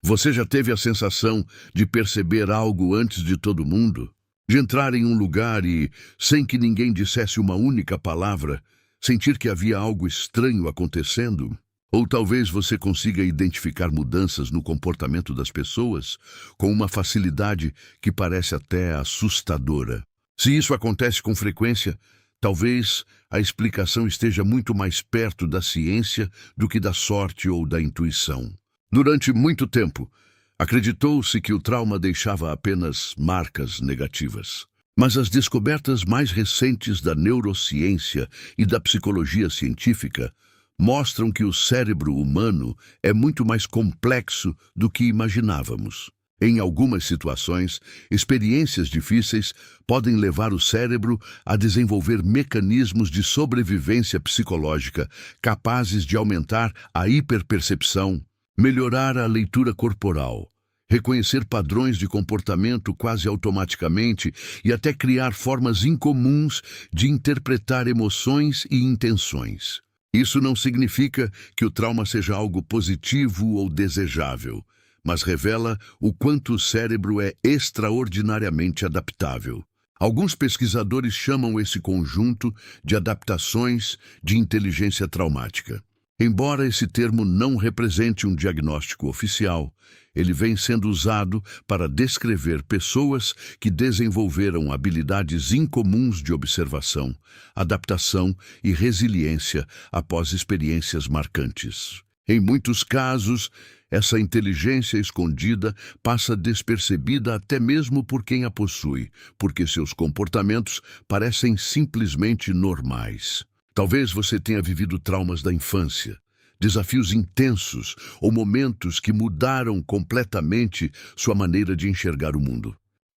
Você já teve a sensação de perceber algo antes de todo mundo? De entrar em um lugar e, sem que ninguém dissesse uma única palavra, sentir que havia algo estranho acontecendo? Ou talvez você consiga identificar mudanças no comportamento das pessoas com uma facilidade que parece até assustadora. Se isso acontece com frequência, talvez a explicação esteja muito mais perto da ciência do que da sorte ou da intuição. Durante muito tempo, acreditou-se que o trauma deixava apenas marcas negativas. Mas as descobertas mais recentes da neurociência e da psicologia científica mostram que o cérebro humano é muito mais complexo do que imaginávamos. Em algumas situações, experiências difíceis podem levar o cérebro a desenvolver mecanismos de sobrevivência psicológica capazes de aumentar a hiperpercepção, melhorar a leitura corporal, reconhecer padrões de comportamento quase automaticamente e até criar formas incomuns de interpretar emoções e intenções. Isso não significa que o trauma seja algo positivo ou desejável, mas revela o quanto o cérebro é extraordinariamente adaptável. Alguns pesquisadores chamam esse conjunto de adaptações de inteligência traumática. Embora esse termo não represente um diagnóstico oficial, ele vem sendo usado para descrever pessoas que desenvolveram habilidades incomuns de observação, adaptação e resiliência após experiências marcantes. Em muitos casos, essa inteligência escondida passa despercebida até mesmo por quem a possui, porque seus comportamentos parecem simplesmente normais. Talvez você tenha vivido traumas da infância, desafios intensos ou momentos que mudaram completamente sua maneira de enxergar o mundo.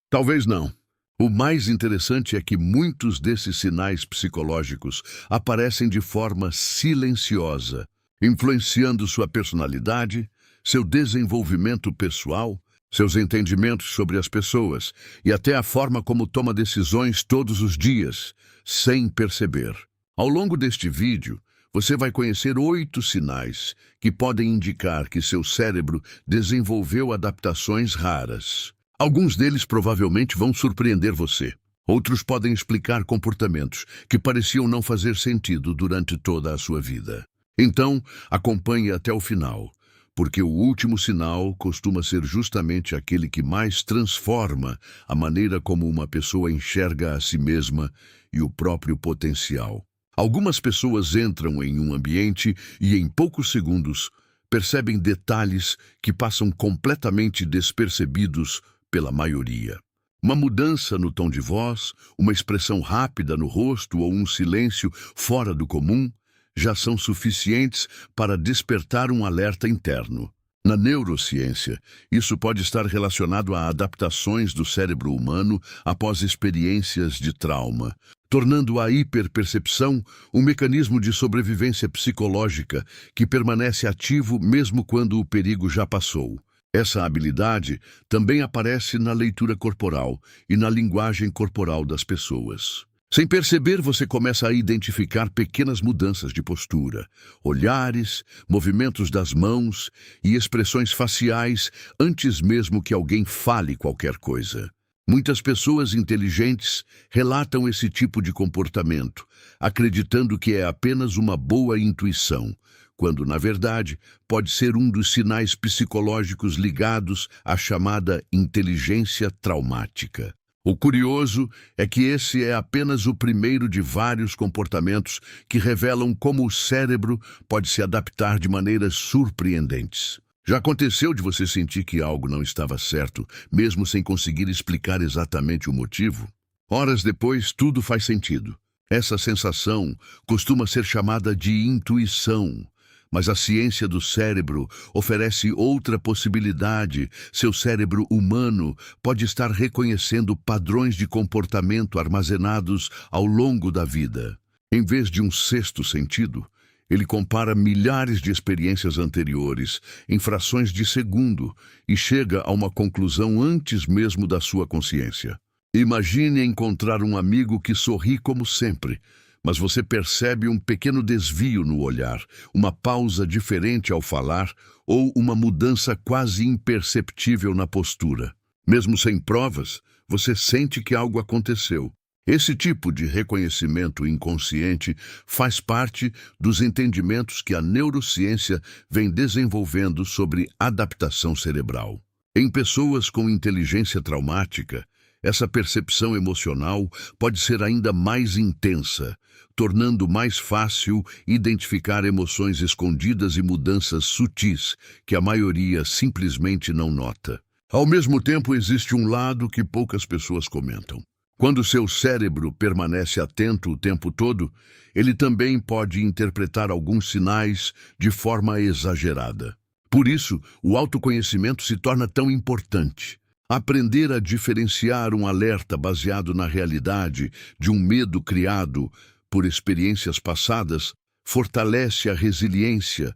Talvez não. O mais interessante é que muitos desses sinais psicológicos aparecem de forma silenciosa, influenciando sua personalidade, seu desenvolvimento pessoal, seus entendimentos sobre as pessoas e até a forma como toma decisões todos os dias, sem perceber. Ao longo deste vídeo, você vai conhecer 8 sinais que podem indicar que seu cérebro desenvolveu adaptações raras. Alguns deles provavelmente vão surpreender você. Outros podem explicar comportamentos que pareciam não fazer sentido durante toda a sua vida. Então, acompanhe até o final, porque o último sinal costuma ser justamente aquele que mais transforma a maneira como uma pessoa enxerga a si mesma e o próprio potencial. Algumas pessoas entram em um ambiente e, em poucos segundos, percebem detalhes que passam completamente despercebidos pela maioria. Uma mudança no tom de voz, uma expressão rápida no rosto ou um silêncio fora do comum já são suficientes para despertar um alerta interno. Na neurociência, isso pode estar relacionado a adaptações do cérebro humano após experiências de trauma, tornando a hiperpercepção um mecanismo de sobrevivência psicológica que permanece ativo mesmo quando o perigo já passou. Essa habilidade também aparece na leitura corporal e na linguagem corporal das pessoas. Sem perceber, você começa a identificar pequenas mudanças de postura, olhares, movimentos das mãos e expressões faciais antes mesmo que alguém fale qualquer coisa. Muitas pessoas inteligentes relatam esse tipo de comportamento, acreditando que é apenas uma boa intuição, quando, na verdade, pode ser um dos sinais psicológicos ligados à chamada inteligência traumática. O curioso é que esse é apenas o primeiro de vários comportamentos que revelam como o cérebro pode se adaptar de maneiras surpreendentes. Já aconteceu de você sentir que algo não estava certo, mesmo sem conseguir explicar exatamente o motivo? Horas depois, tudo faz sentido. Essa sensação costuma ser chamada de intuição, mas a ciência do cérebro oferece outra possibilidade. Seu cérebro humano pode estar reconhecendo padrões de comportamento armazenados ao longo da vida. Em vez de um sexto sentido, ele compara milhares de experiências anteriores em frações de segundo e chega a uma conclusão antes mesmo da sua consciência. Imagine encontrar um amigo que sorri como sempre, mas você percebe um pequeno desvio no olhar, uma pausa diferente ao falar ou uma mudança quase imperceptível na postura. Mesmo sem provas, você sente que algo aconteceu. Esse tipo de reconhecimento inconsciente faz parte dos entendimentos que a neurociência vem desenvolvendo sobre adaptação cerebral. Em pessoas com inteligência traumática, essa percepção emocional pode ser ainda mais intensa, tornando mais fácil identificar emoções escondidas e mudanças sutis que a maioria simplesmente não nota. Ao mesmo tempo, existe um lado que poucas pessoas comentam. Quando seu cérebro permanece atento o tempo todo, ele também pode interpretar alguns sinais de forma exagerada. Por isso, o autoconhecimento se torna tão importante. Aprender a diferenciar um alerta baseado na realidade de um medo criado por experiências passadas fortalece a resiliência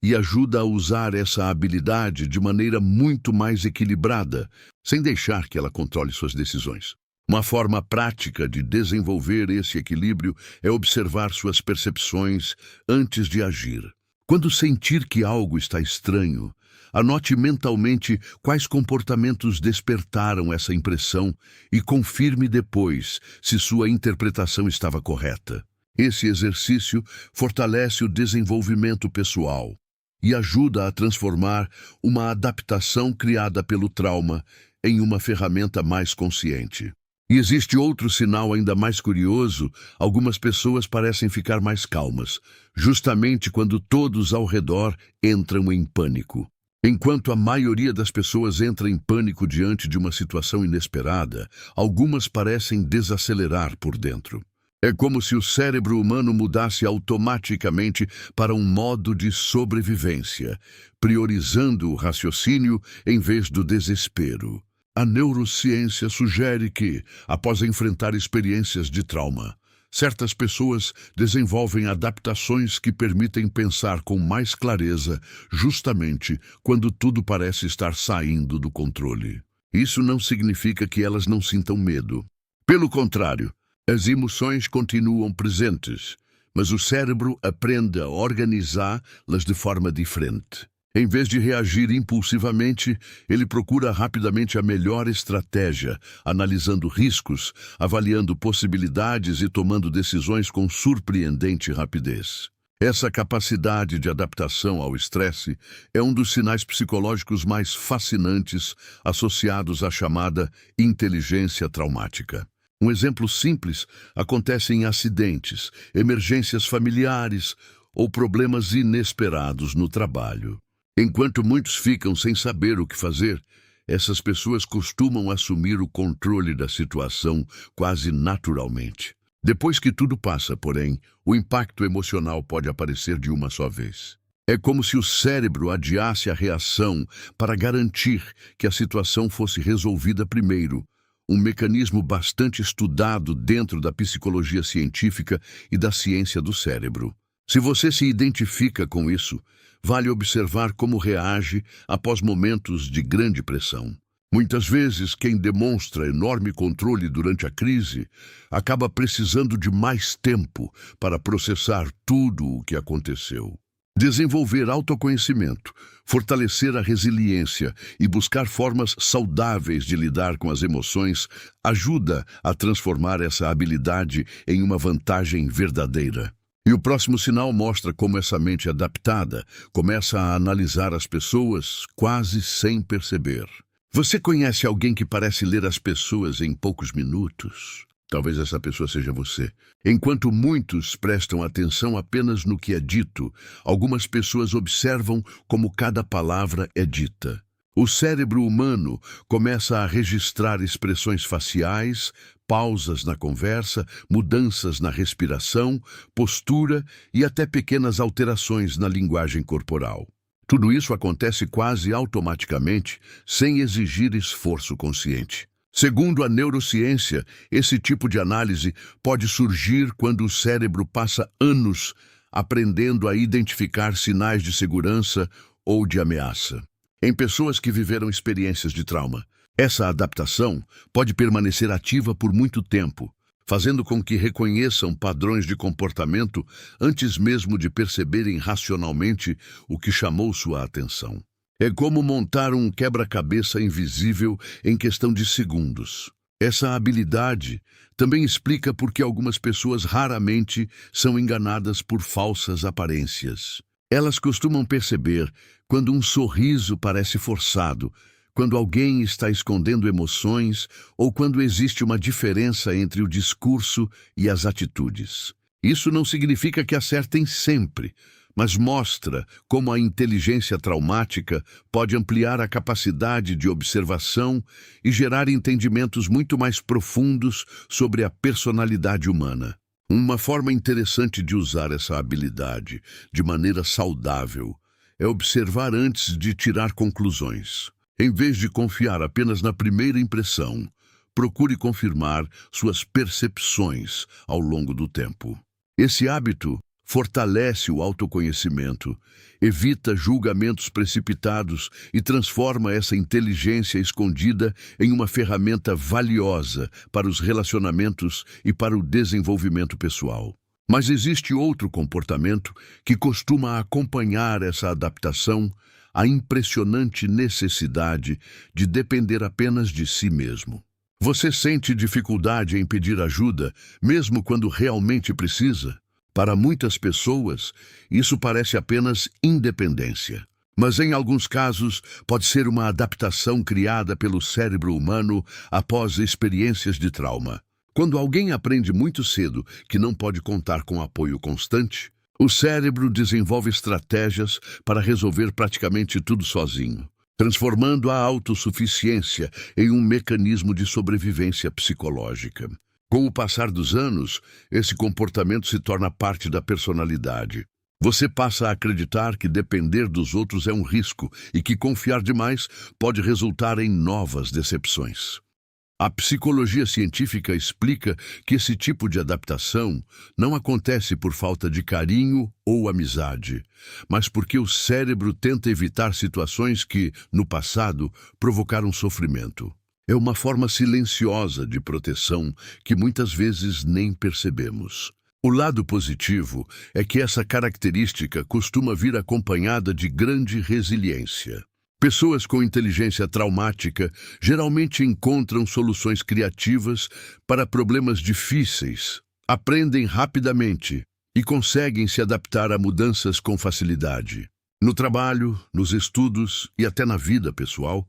e ajuda a usar essa habilidade de maneira muito mais equilibrada, sem deixar que ela controle suas decisões. Uma forma prática de desenvolver esse equilíbrio é observar suas percepções antes de agir. Quando sentir que algo está estranho, anote mentalmente quais comportamentos despertaram essa impressão e confirme depois se sua interpretação estava correta. Esse exercício fortalece o desenvolvimento pessoal e ajuda a transformar uma adaptação criada pelo trauma em uma ferramenta mais consciente. E existe outro sinal ainda mais curioso: algumas pessoas parecem ficar mais calmas, justamente quando todos ao redor entram em pânico. Enquanto a maioria das pessoas entra em pânico diante de uma situação inesperada, algumas parecem desacelerar por dentro. É como se o cérebro humano mudasse automaticamente para um modo de sobrevivência, priorizando o raciocínio em vez do desespero. A neurociência sugere que, após enfrentar experiências de trauma, certas pessoas desenvolvem adaptações que permitem pensar com mais clareza, justamente quando tudo parece estar saindo do controle. Isso não significa que elas não sintam medo. Pelo contrário, as emoções continuam presentes, mas o cérebro aprende a organizá-las de forma diferente. Em vez de reagir impulsivamente, ele procura rapidamente a melhor estratégia, analisando riscos, avaliando possibilidades e tomando decisões com surpreendente rapidez. Essa capacidade de adaptação ao estresse é um dos sinais psicológicos mais fascinantes associados à chamada inteligência traumática. Um exemplo simples acontece em acidentes, emergências familiares ou problemas inesperados no trabalho. Enquanto muitos ficam sem saber o que fazer, essas pessoas costumam assumir o controle da situação quase naturalmente. Depois que tudo passa, porém, o impacto emocional pode aparecer de uma só vez. É como se o cérebro adiasse a reação para garantir que a situação fosse resolvida primeiro, um mecanismo bastante estudado dentro da psicologia científica e da ciência do cérebro. Se você se identifica com isso, vale observar como reage após momentos de grande pressão. Muitas vezes, quem demonstra enorme controle durante a crise acaba precisando de mais tempo para processar tudo o que aconteceu. Desenvolver autoconhecimento, fortalecer a resiliência e buscar formas saudáveis de lidar com as emoções ajuda a transformar essa habilidade em uma vantagem verdadeira. E o próximo sinal mostra como essa mente adaptada começa a analisar as pessoas quase sem perceber. Você conhece alguém que parece ler as pessoas em poucos minutos? Talvez essa pessoa seja você. Enquanto muitos prestam atenção apenas no que é dito, algumas pessoas observam como cada palavra é dita. O cérebro humano começa a registrar expressões faciais, pausas na conversa, mudanças na respiração, postura e até pequenas alterações na linguagem corporal. Tudo isso acontece quase automaticamente, sem exigir esforço consciente. Segundo a neurociência, esse tipo de análise pode surgir quando o cérebro passa anos aprendendo a identificar sinais de segurança ou de ameaça. Em pessoas que viveram experiências de trauma, essa adaptação pode permanecer ativa por muito tempo, fazendo com que reconheçam padrões de comportamento antes mesmo de perceberem racionalmente o que chamou sua atenção. É como montar um quebra-cabeça invisível em questão de segundos. Essa habilidade também explica por que algumas pessoas raramente são enganadas por falsas aparências. Elas costumam perceber quando um sorriso parece forçado, quando alguém está escondendo emoções ou quando existe uma diferença entre o discurso e as atitudes. Isso não significa que acertem sempre, mas mostra como a inteligência traumática pode ampliar a capacidade de observação e gerar entendimentos muito mais profundos sobre a personalidade humana. Uma forma interessante de usar essa habilidade de maneira saudável é observar antes de tirar conclusões. Em vez de confiar apenas na primeira impressão, procure confirmar suas percepções ao longo do tempo. Esse hábito fortalece o autoconhecimento, evita julgamentos precipitados e transforma essa inteligência escondida em uma ferramenta valiosa para os relacionamentos e para o desenvolvimento pessoal. Mas existe outro comportamento que costuma acompanhar essa adaptação: a impressionante necessidade de depender apenas de si mesmo. Você sente dificuldade em pedir ajuda, mesmo quando realmente precisa? Para muitas pessoas, isso parece apenas independência. Mas em alguns casos, pode ser uma adaptação criada pelo cérebro humano após experiências de trauma. Quando alguém aprende muito cedo que não pode contar com apoio constante, o cérebro desenvolve estratégias para resolver praticamente tudo sozinho, transformando a autossuficiência em um mecanismo de sobrevivência psicológica. Com o passar dos anos, esse comportamento se torna parte da personalidade. Você passa a acreditar que depender dos outros é um risco e que confiar demais pode resultar em novas decepções. A psicologia científica explica que esse tipo de adaptação não acontece por falta de carinho ou amizade, mas porque o cérebro tenta evitar situações que, no passado, provocaram sofrimento. É uma forma silenciosa de proteção que muitas vezes nem percebemos. O lado positivo é que essa característica costuma vir acompanhada de grande resiliência. Pessoas com inteligência traumática geralmente encontram soluções criativas para problemas difíceis, aprendem rapidamente e conseguem se adaptar a mudanças com facilidade. No trabalho, nos estudos e até na vida pessoal,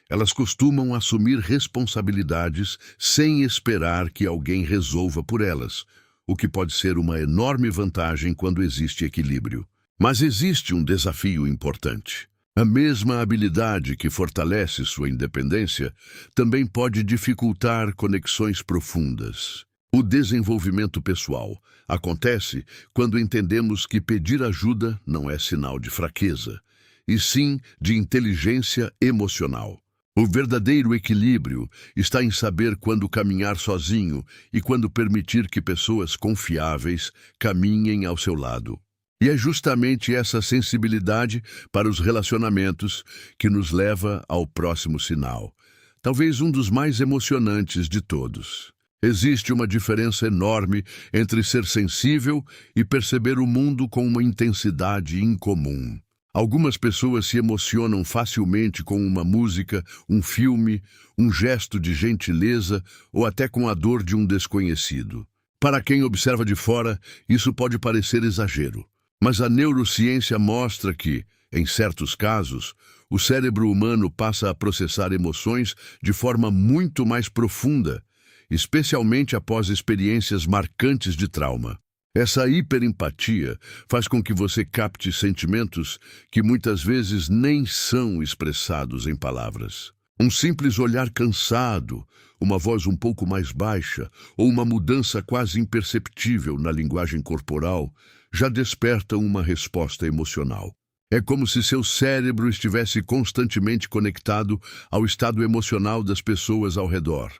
elas costumam assumir responsabilidades sem esperar que alguém resolva por elas, o que pode ser uma enorme vantagem quando existe equilíbrio. Mas existe um desafio importante. A mesma habilidade que fortalece sua independência também pode dificultar conexões profundas. O desenvolvimento pessoal acontece quando entendemos que pedir ajuda não é sinal de fraqueza, e sim de inteligência emocional. O verdadeiro equilíbrio está em saber quando caminhar sozinho e quando permitir que pessoas confiáveis caminhem ao seu lado. E é justamente essa sensibilidade para os relacionamentos que nos leva ao próximo sinal, talvez um dos mais emocionantes de todos. Existe uma diferença enorme entre ser sensível e perceber o mundo com uma intensidade incomum. Algumas pessoas se emocionam facilmente com uma música, um filme, um gesto de gentileza ou até com a dor de um desconhecido. Para quem observa de fora, isso pode parecer exagero. Mas a neurociência mostra que, em certos casos, o cérebro humano passa a processar emoções de forma muito mais profunda, especialmente após experiências marcantes de trauma. Essa hiperempatia faz com que você capte sentimentos que muitas vezes nem são expressados em palavras. Um simples olhar cansado, uma voz um pouco mais baixa ou uma mudança quase imperceptível na linguagem corporal já despertam uma resposta emocional. É como se seu cérebro estivesse constantemente conectado ao estado emocional das pessoas ao redor,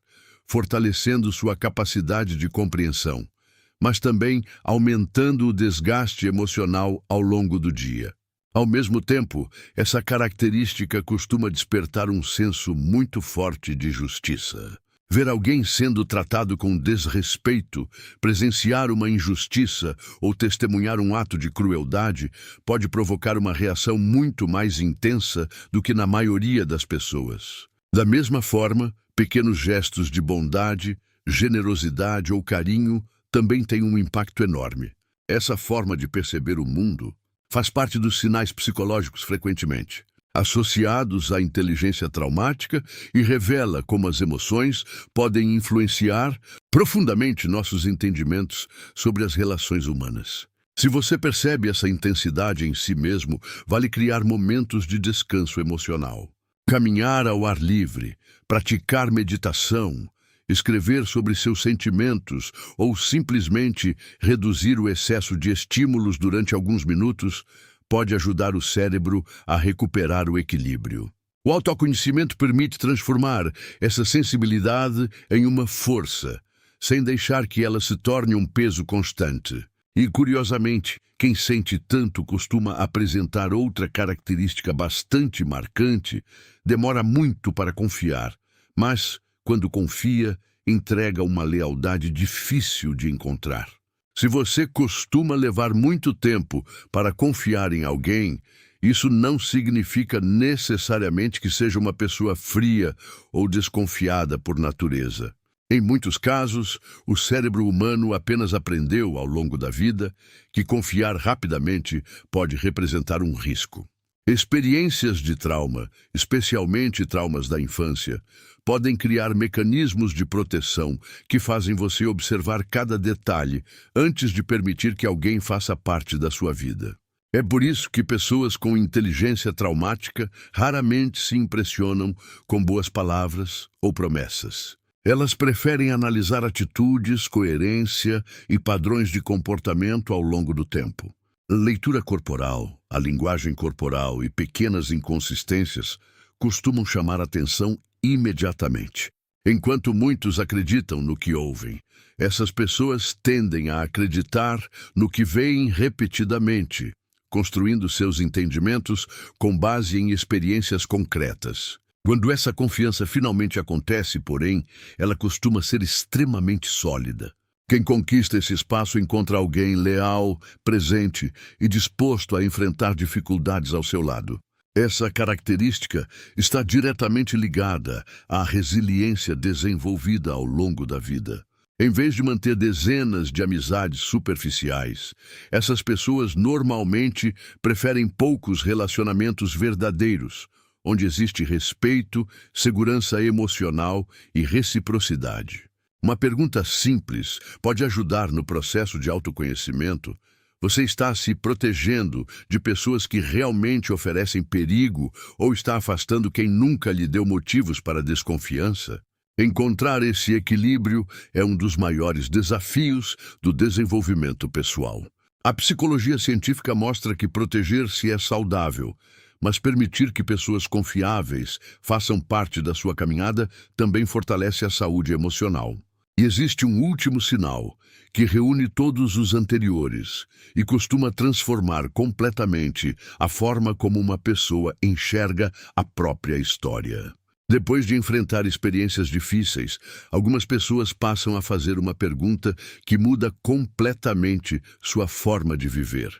fortalecendo sua capacidade de compreensão, mas também aumentando o desgaste emocional ao longo do dia. Ao mesmo tempo, essa característica costuma despertar um senso muito forte de justiça. Ver alguém sendo tratado com desrespeito, presenciar uma injustiça ou testemunhar um ato de crueldade pode provocar uma reação muito mais intensa do que na maioria das pessoas. Da mesma forma, pequenos gestos de bondade, generosidade ou carinho também têm um impacto enorme. Essa forma de perceber o mundo faz parte dos sinais psicológicos frequentemente associados à inteligência traumática e revela como as emoções podem influenciar profundamente nossos entendimentos sobre as relações humanas. Se você percebe essa intensidade em si mesmo, vale criar momentos de descanso emocional. Caminhar ao ar livre, praticar meditação, escrever sobre seus sentimentos ou simplesmente reduzir o excesso de estímulos durante alguns minutos pode ajudar o cérebro a recuperar o equilíbrio. O autoconhecimento permite transformar essa sensibilidade em uma força, sem deixar que ela se torne um peso constante. E, curiosamente, quem sente tanto costuma apresentar outra característica bastante marcante. Demora muito para confiar, mas, quando confia, entrega uma lealdade difícil de encontrar. Se você costuma levar muito tempo para confiar em alguém, isso não significa necessariamente que seja uma pessoa fria ou desconfiada por natureza. Em muitos casos, o cérebro humano apenas aprendeu ao longo da vida que confiar rapidamente pode representar um risco. Experiências de trauma, especialmente traumas da infância, podem criar mecanismos de proteção que fazem você observar cada detalhe antes de permitir que alguém faça parte da sua vida. É por isso que pessoas com inteligência traumática raramente se impressionam com boas palavras ou promessas. Elas preferem analisar atitudes, coerência e padrões de comportamento ao longo do tempo. Leitura corporal, a linguagem corporal e pequenas inconsistências costumam chamar atenção imediatamente. Enquanto muitos acreditam no que ouvem, essas pessoas tendem a acreditar no que veem repetidamente, construindo seus entendimentos com base em experiências concretas. Quando essa confiança finalmente acontece, porém, ela costuma ser extremamente sólida. Quem conquista esse espaço encontra alguém leal, presente e disposto a enfrentar dificuldades ao seu lado. Essa característica está diretamente ligada à resiliência desenvolvida ao longo da vida. Em vez de manter dezenas de amizades superficiais, essas pessoas normalmente preferem poucos relacionamentos verdadeiros, onde existe respeito, segurança emocional e reciprocidade. Uma pergunta simples pode ajudar no processo de autoconhecimento. Você está se protegendo de pessoas que realmente oferecem perigo ou está afastando quem nunca lhe deu motivos para desconfiança? Encontrar esse equilíbrio é um dos maiores desafios do desenvolvimento pessoal. A psicologia científica mostra que proteger-se é saudável, mas permitir que pessoas confiáveis façam parte da sua caminhada também fortalece a saúde emocional. E existe um último sinal, que reúne todos os anteriores e costuma transformar completamente a forma como uma pessoa enxerga a própria história. Depois de enfrentar experiências difíceis, algumas pessoas passam a fazer uma pergunta que muda completamente sua forma de viver.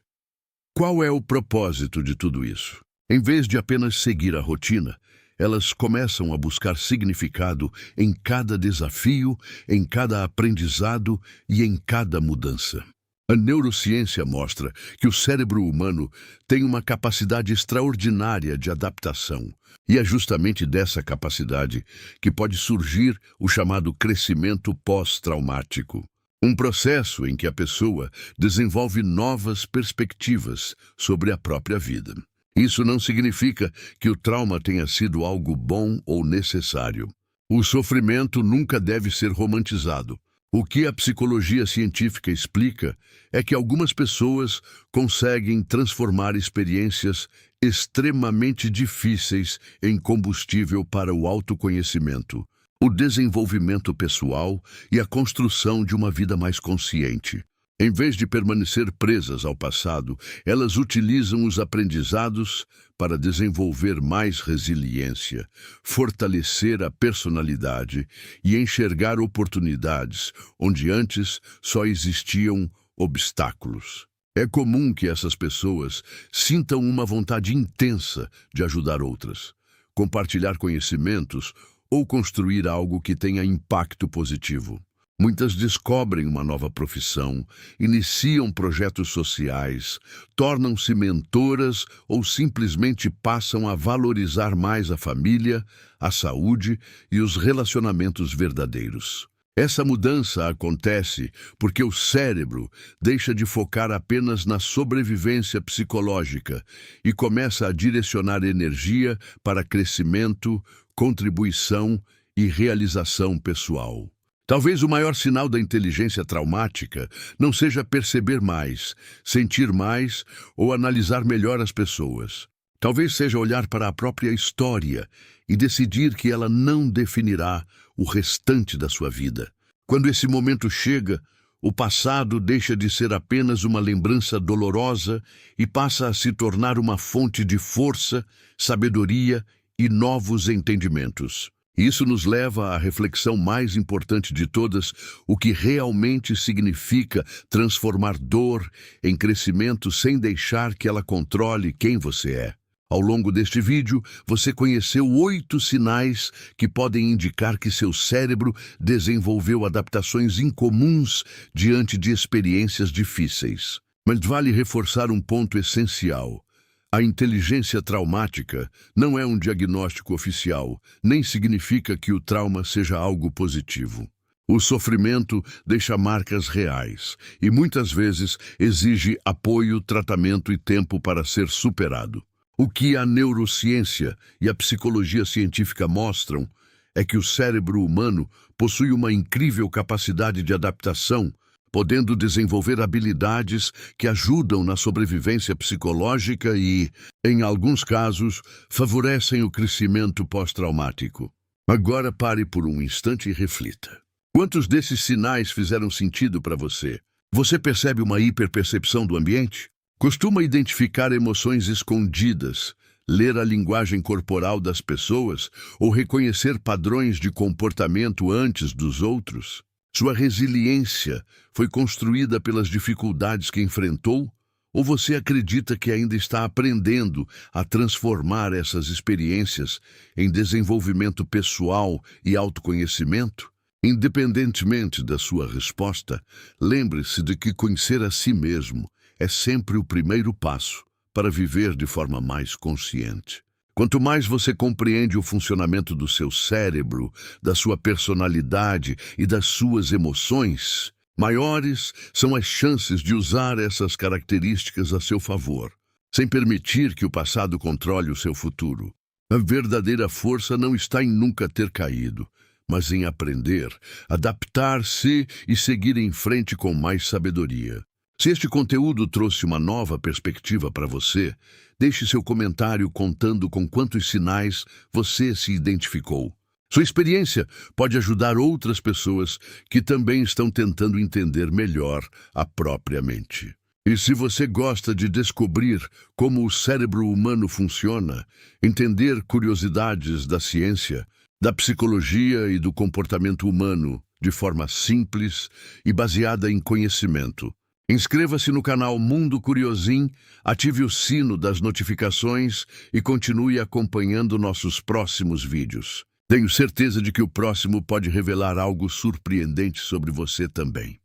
Qual é o propósito de tudo isso? Em vez de apenas seguir a rotina, elas começam a buscar significado em cada desafio, em cada aprendizado e em cada mudança. A neurociência mostra que o cérebro humano tem uma capacidade extraordinária de adaptação, e é justamente dessa capacidade que pode surgir o chamado crescimento pós-traumático. Um processo em que a pessoa desenvolve novas perspectivas sobre a própria vida. Isso não significa que o trauma tenha sido algo bom ou necessário. O sofrimento nunca deve ser romantizado. O que a psicologia científica explica é que algumas pessoas conseguem transformar experiências extremamente difíceis em combustível para o autoconhecimento, o desenvolvimento pessoal e a construção de uma vida mais consciente. Em vez de permanecer presas ao passado, elas utilizam os aprendizados para desenvolver mais resiliência, fortalecer a personalidade e enxergar oportunidades onde antes só existiam obstáculos. É comum que essas pessoas sintam uma vontade intensa de ajudar outras, compartilhar conhecimentos ou construir algo que tenha impacto positivo. Muitas descobrem uma nova profissão, iniciam projetos sociais, tornam-se mentoras ou simplesmente passam a valorizar mais a família, a saúde e os relacionamentos verdadeiros. Essa mudança acontece porque o cérebro deixa de focar apenas na sobrevivência psicológica e começa a direcionar energia para crescimento, contribuição e realização pessoal. Talvez o maior sinal da inteligência traumática não seja perceber mais, sentir mais ou analisar melhor as pessoas. Talvez seja olhar para a própria história e decidir que ela não definirá o restante da sua vida. Quando esse momento chega, o passado deixa de ser apenas uma lembrança dolorosa e passa a se tornar uma fonte de força, sabedoria e novos entendimentos. Isso nos leva à reflexão mais importante de todas, o que realmente significa transformar dor em crescimento sem deixar que ela controle quem você é. Ao longo deste vídeo, você conheceu 8 sinais que podem indicar que seu cérebro desenvolveu adaptações incomuns diante de experiências difíceis. Mas vale reforçar um ponto essencial. A inteligência traumática não é um diagnóstico oficial, nem significa que o trauma seja algo positivo. O sofrimento deixa marcas reais e muitas vezes exige apoio, tratamento e tempo para ser superado. O que a neurociência e a psicologia científica mostram é que o cérebro humano possui uma incrível capacidade de adaptação, podendo desenvolver habilidades que ajudam na sobrevivência psicológica e, em alguns casos, favorecem o crescimento pós-traumático. Agora pare por um instante e reflita. Quantos desses sinais fizeram sentido para você? Você percebe uma hiperpercepção do ambiente? Costuma identificar emoções escondidas, ler a linguagem corporal das pessoas ou reconhecer padrões de comportamento antes dos outros? Sua resiliência foi construída pelas dificuldades que enfrentou? Ou você acredita que ainda está aprendendo a transformar essas experiências em desenvolvimento pessoal e autoconhecimento? Independentemente da sua resposta, lembre-se de que conhecer a si mesmo é sempre o primeiro passo para viver de forma mais consciente. Quanto mais você compreende o funcionamento do seu cérebro, da sua personalidade e das suas emoções, maiores são as chances de usar essas características a seu favor, sem permitir que o passado controle o seu futuro. A verdadeira força não está em nunca ter caído, mas em aprender, adaptar-se e seguir em frente com mais sabedoria. Se este conteúdo trouxe uma nova perspectiva para você, deixe seu comentário contando com quantos sinais você se identificou. Sua experiência pode ajudar outras pessoas que também estão tentando entender melhor a própria mente. E se você gosta de descobrir como o cérebro humano funciona, entender curiosidades da ciência, da psicologia e do comportamento humano de forma simples e baseada em conhecimento, inscreva-se no canal Mundo Curiosim, ative o sino das notificações e continue acompanhando nossos próximos vídeos. Tenho certeza de que o próximo pode revelar algo surpreendente sobre você também.